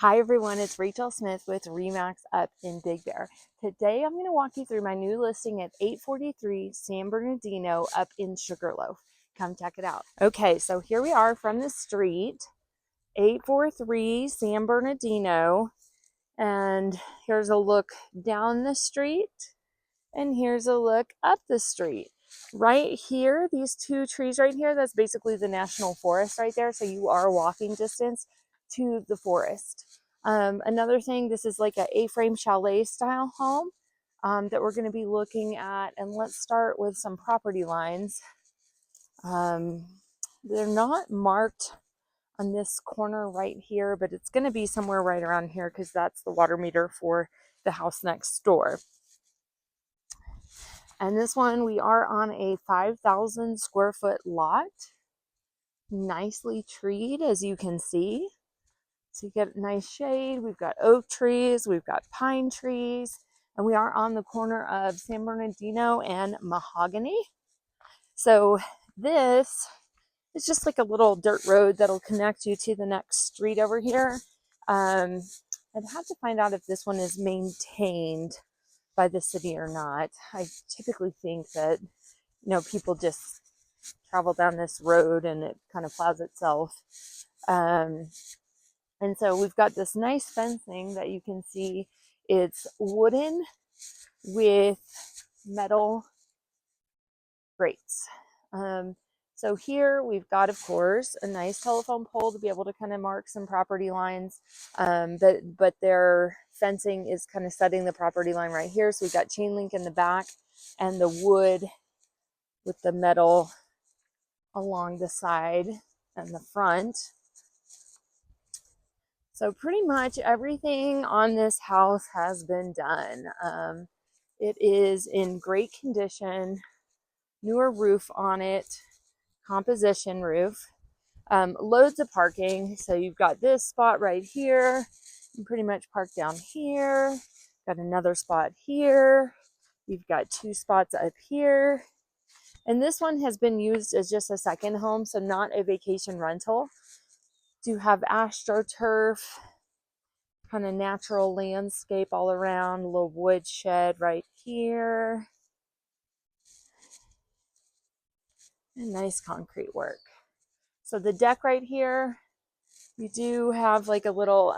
Hi everyone, it's Rachel Smith with RE/MAX up in Big Bear. Today I'm going to walk you through my new listing at 843 San Bernardino up in Sugarloaf. Come check it out. Okay, so here we are from the street, 843 San Bernardino, and here's a look down the street, and here's a look up the street. Right here, these two trees right here, that's basically the national forest right there, so you are walking distance to the forest. Another thing, this is like a A-frame chalet style home that we're going to be looking at, and let's start with some property lines. They're not marked on this corner right here, but it's going to be somewhere right around here because that's the water meter for the house next door. And this one, we are on a 5,000 square foot lot, nicely treed as you can see. So you get nice shade. We've got oak trees, we've got pine trees, and we are on the corner of San Bernardino and Mahogany. So this is just like a little dirt road that'll connect you to the next street over here. I'd have to find out if this one is maintained by the city or not. I typically think that, people just travel down this road and it kind of plows itself. And so we've got this nice fencing that you can see. It's wooden with metal grates. So here we've got, of course, a nice telephone pole to be able to kind of mark some property lines. But their fencing is kind of setting the property line right here. So we've got chain link in the back and the wood with the metal along the side and the front. So pretty much everything on this house has been done. It is in great condition, newer roof on it, composition roof, loads of parking. So you've got this spot right here. You pretty much park down here. Got another spot here. You've got two spots up here. And this one has been used as just a second home, so not a vacation rental. Do have astroturf, kind of natural landscape all around, a little wood shed right here, and nice concrete work. So the deck right here, you do have like a little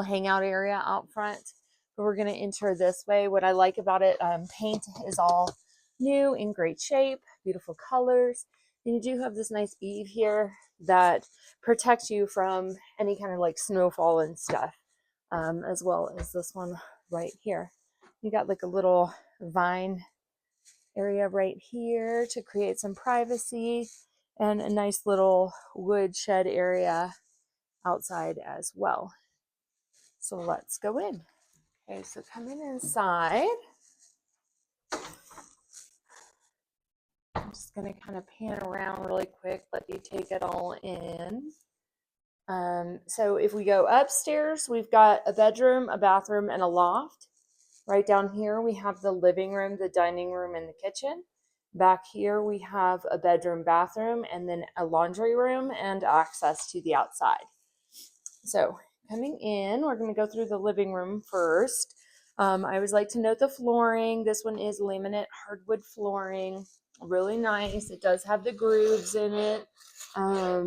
hangout area out front, but we're going to enter this way. What I like about it, paint is all new, in great shape, beautiful colors. And you do have this nice eave here that protects you from any kind of like snowfall and stuff, as well as this one right here. You got like a little vine area right here to create some privacy, and a nice little wood shed area outside as well. So let's go in. Okay, so coming inside, I'm just going to kind of pan around really quick, let you take it all in. So if we go upstairs, we've got a bedroom, a bathroom, and a loft. Right down here, we have the living room, the dining room, and the kitchen. Back here, we have a bedroom, bathroom, and then a laundry room and access to the outside. So coming in, we're going to go through the living room first. I always like to note the flooring. This one is laminate hardwood flooring, really nice. It does have the grooves in it. I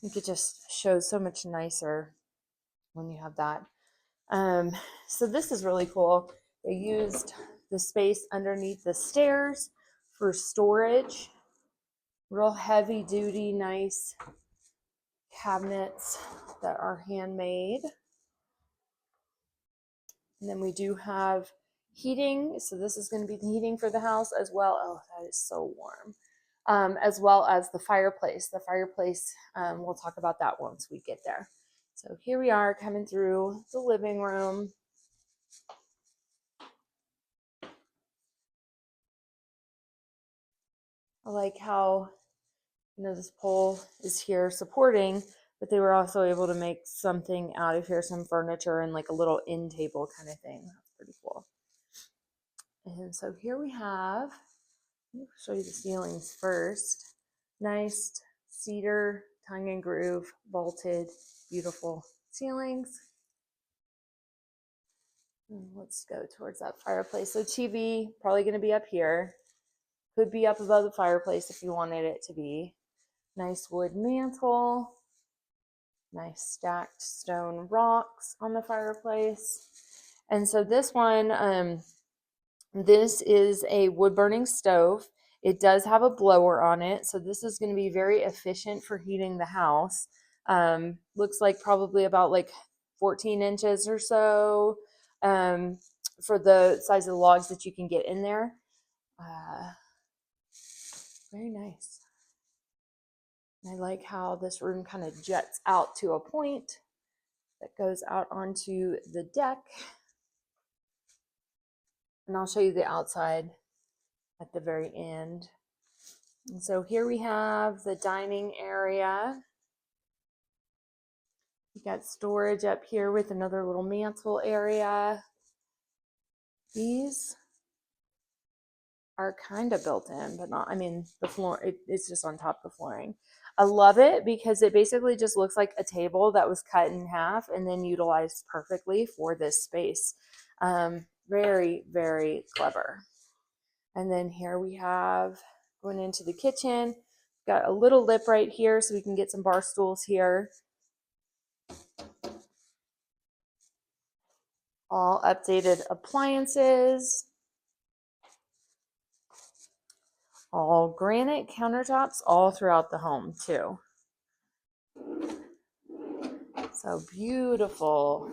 think it just shows so much nicer when you have that. So this is really cool. They used the space underneath the stairs for storage. Real heavy duty, nice cabinets that are handmade. And then we do have heating. So this is going to be the heating for the house as well. Oh, that is so warm. As well as the fireplace. The fireplace, we'll talk about that once we get there. So here we are coming through the living room. I like how, this pole is here supporting, but they were also able to make something out of here, some furniture and like a little end table kind of thing. That's pretty cool. And so here we have, let me show you the ceilings first. Nice cedar, tongue and groove, vaulted beautiful ceilings. And let's go towards that fireplace. So TV, probably going to be up here. Could be up above the fireplace if you wanted it to be. Nice wood mantle. Nice stacked stone rocks on the fireplace. And so this one, this is a wood burning stove. It does have a blower on it, so this is going to be very efficient for heating the house. Looks like probably about like 14 inches or so for the size of the logs that you can get in there. Very nice. I like how this room kind of jets out to a point that goes out onto the deck. And I'll show you the outside at the very end. And so here we have the dining area. You got storage up here with another little mantle area. These are kind of built in, but not, I mean, the floor, it's just on top of the flooring. I love it because it basically just looks like a table that was cut in half and then utilized perfectly for this space. Very, very clever. And then here we have going into the kitchen. Got a little lip right here so we can get some bar stools here. All updated appliances. All granite countertops all throughout the home too. So beautiful.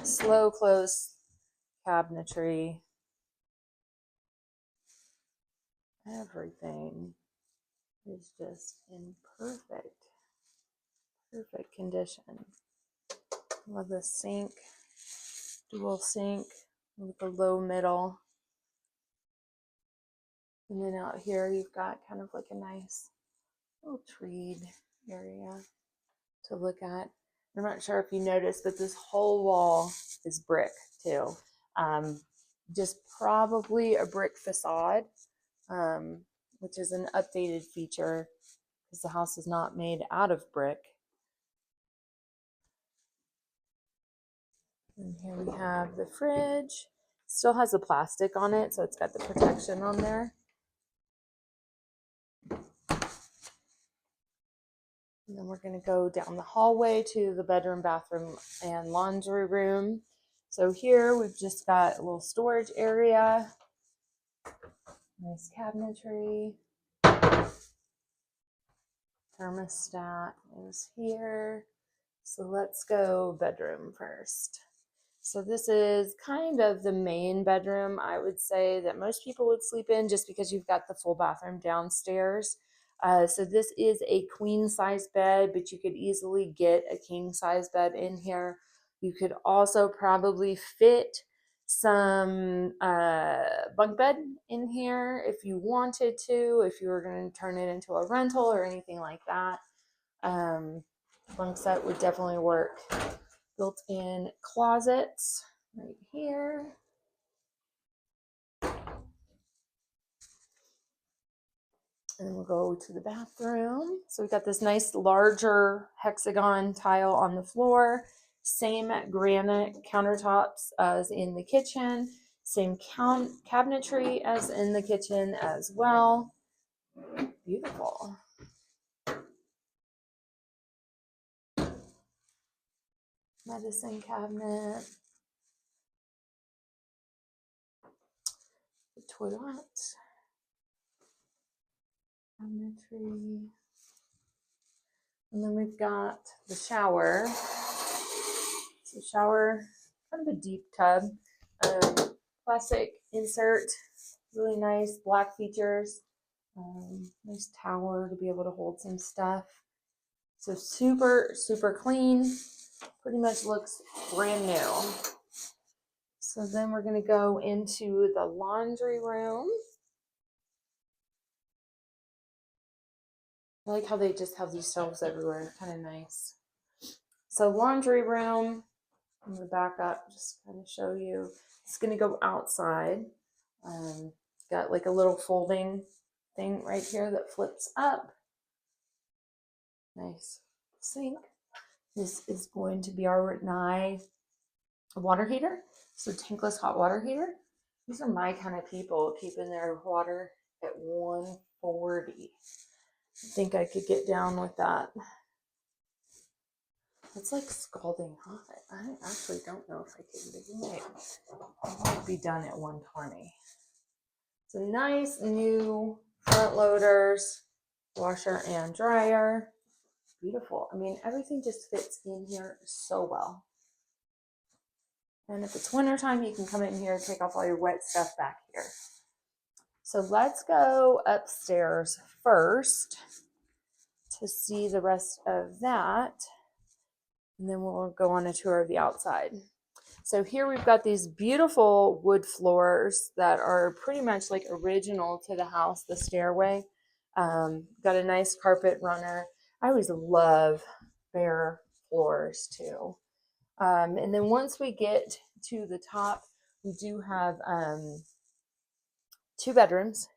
Slow close cabinetry. Everything is just in perfect condition. Love the sink, dual sink with the low middle. And then out here you've got kind of like a nice little treed area to look at. I'm not sure if you noticed, but this whole wall is brick too. Just probably a brick facade, which is an updated feature because the house is not made out of brick. And here we have the fridge. Still has the plastic on it, so it's got the protection on there. And then we're going to go down the hallway to the bedroom, bathroom, and laundry room. So here we've just got a little storage area. Nice cabinetry. Thermostat is here. So let's go bedroom first. So this is kind of the main bedroom, I would say, that most people would sleep in just because you've got the full bathroom downstairs. So this is a queen size bed, but you could easily get a king size bed in here. You could also probably fit some bunk bed in here if you wanted to, if you were going to turn it into a rental or anything like that. Bunk set would definitely work. Built-in closets right here. And then we'll go to the bathroom. So we've got this nice larger hexagon tile on the floor. Same granite countertops as in the kitchen. Same cabinetry as in the kitchen as well. Beautiful. Medicine cabinet. The toilet. Cabinetry. And then we've got the shower. So shower, kind of a deep tub. Plastic insert, really nice black features. Nice tower to be able to hold some stuff. So super, super clean. Pretty much looks brand new. So then we're going to go into the laundry room. I like how they just have these shelves everywhere. Kind of nice. So laundry room. I'm going to back up, just kind of show you. It's going to go outside. Got like a little folding thing right here that flips up. Nice sink. This is going to be our Nye water heater. So tankless hot water heater. These are my kind of people, keeping their water at 140. I think I could get down with that. It's like scalding hot. I actually don't know if I can. It might be done at 120. It's a nice new front loaders, washer and dryer. Beautiful. I mean, everything just fits in here so well. And if it's wintertime, you can come in here and take off all your wet stuff back here. So let's go upstairs first to see the rest of that. And then we'll go on a tour of the outside. So here we've got these beautiful wood floors that are pretty much like original to the house, the stairway. Got a nice carpet runner. I always love bare floors too. And then once we get to the top, we do have 2 bedrooms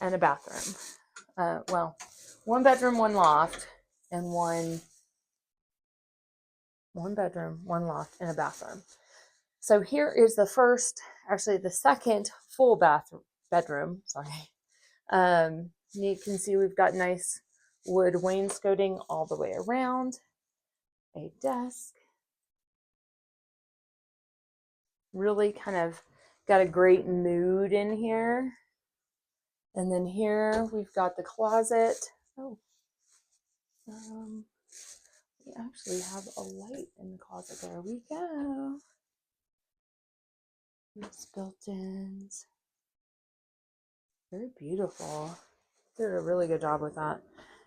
and a bathroom. Well, 1 bedroom, 1 loft, and one bedroom, 1 loft, and a bathroom. So here is the second full bedroom. Sorry. You can see we've got nice wood wainscoting all the way around. A desk. Really kind of got a great mood in here. And then here we've got the closet. Oh, we actually have a light in the closet. There we go. It's built-ins. Very beautiful. Did a really good job with that.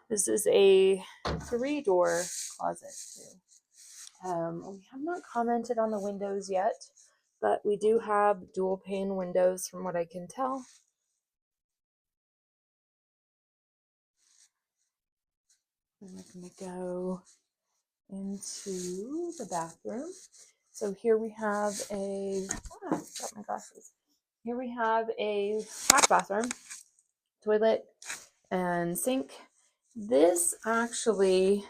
This is a 3-door closet too. We have not commented on the windows yet, but we do have dual pane windows from what I can tell. And we're going to go into the bathroom. So here we have got my glasses. Here we have a half bathroom, toilet, and sink. This actually,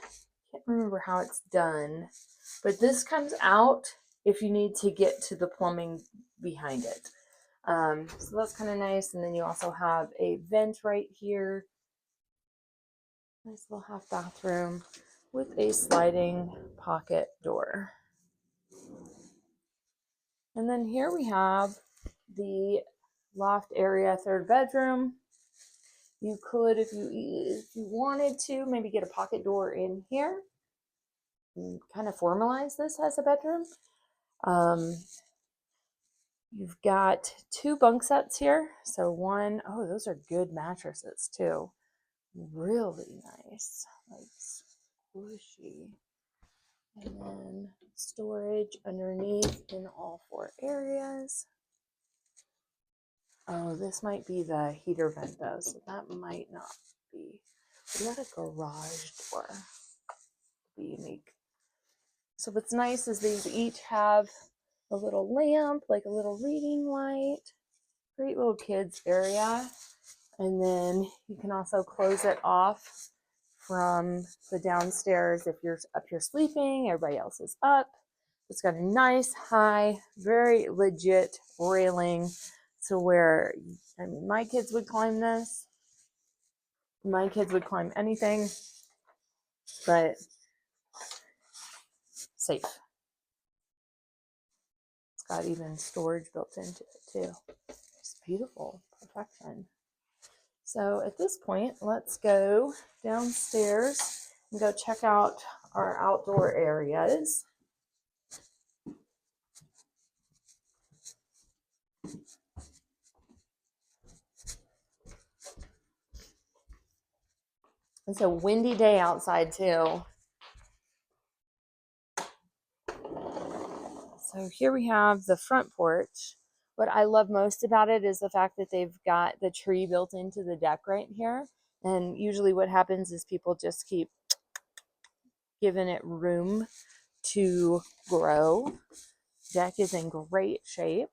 can't remember how it's done, but this comes out if you need to get to the plumbing behind it. So that's kind of nice. And then you also have a vent right here. Nice little half bathroom with a sliding pocket door. And then here we have the loft area, 3rd bedroom. You could, if you wanted to, maybe get a pocket door in here and kind of formalize this as a bedroom. You've got 2 bunk sets here. So oh, those are good mattresses too. Really nice, like squishy. And then storage underneath in all 4 areas. Oh, this might be the heater vent though, so that might not be. We got a garage door. Be unique. So what's nice is these each have a little lamp, like a little reading light. Great little kids area. And then you can also close it off from the downstairs if you're up here sleeping, everybody else is up. It's got a nice high, very legit railing to where, I mean, my kids would climb this. My kids would climb anything, but safe. It's got even storage built into it too. It's beautiful, perfection. So at this point, let's go downstairs and go check out our outdoor areas. It's a windy day outside too. So here we have the front porch. What I love most about it is the fact that they've got the tree built into the deck right here. And usually what happens is people just keep giving it room to grow. Deck is in great shape.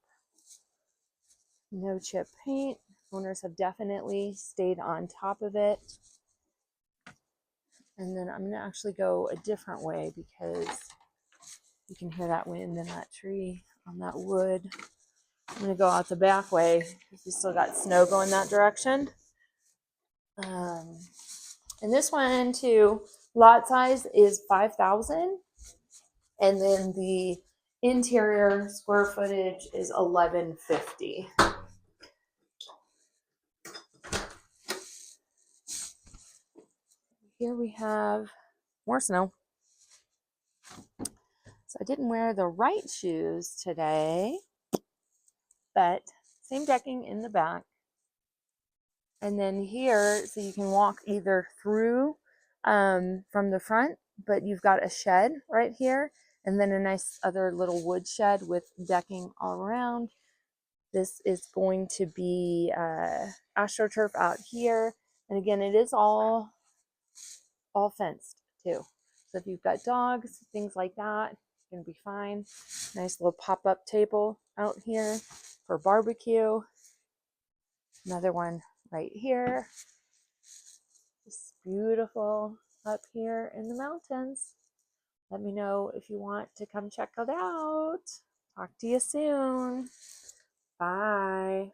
No chip paint. Owners have definitely stayed on top of it. And then I'm going to actually go a different way because you can hear that wind in that tree on that wood. I'm going to go out the back way because we still got snow going that direction. And this one too, lot size is 5,000. And then the interior square footage is 1,150. Here we have more snow. So I didn't wear the right shoes today, but same decking in the back. And then here, so you can walk either through from the front, but you've got a shed right here, and then a nice other little wood shed with decking all around. This is going to be AstroTurf out here. And again, it is all fenced too. So if you've got dogs, things like that, it's going to be fine. Nice little pop-up table out here for barbecue. Another one right here. It's beautiful up here in the mountains. Let me know if you want to come check it out. Talk to you soon. Bye.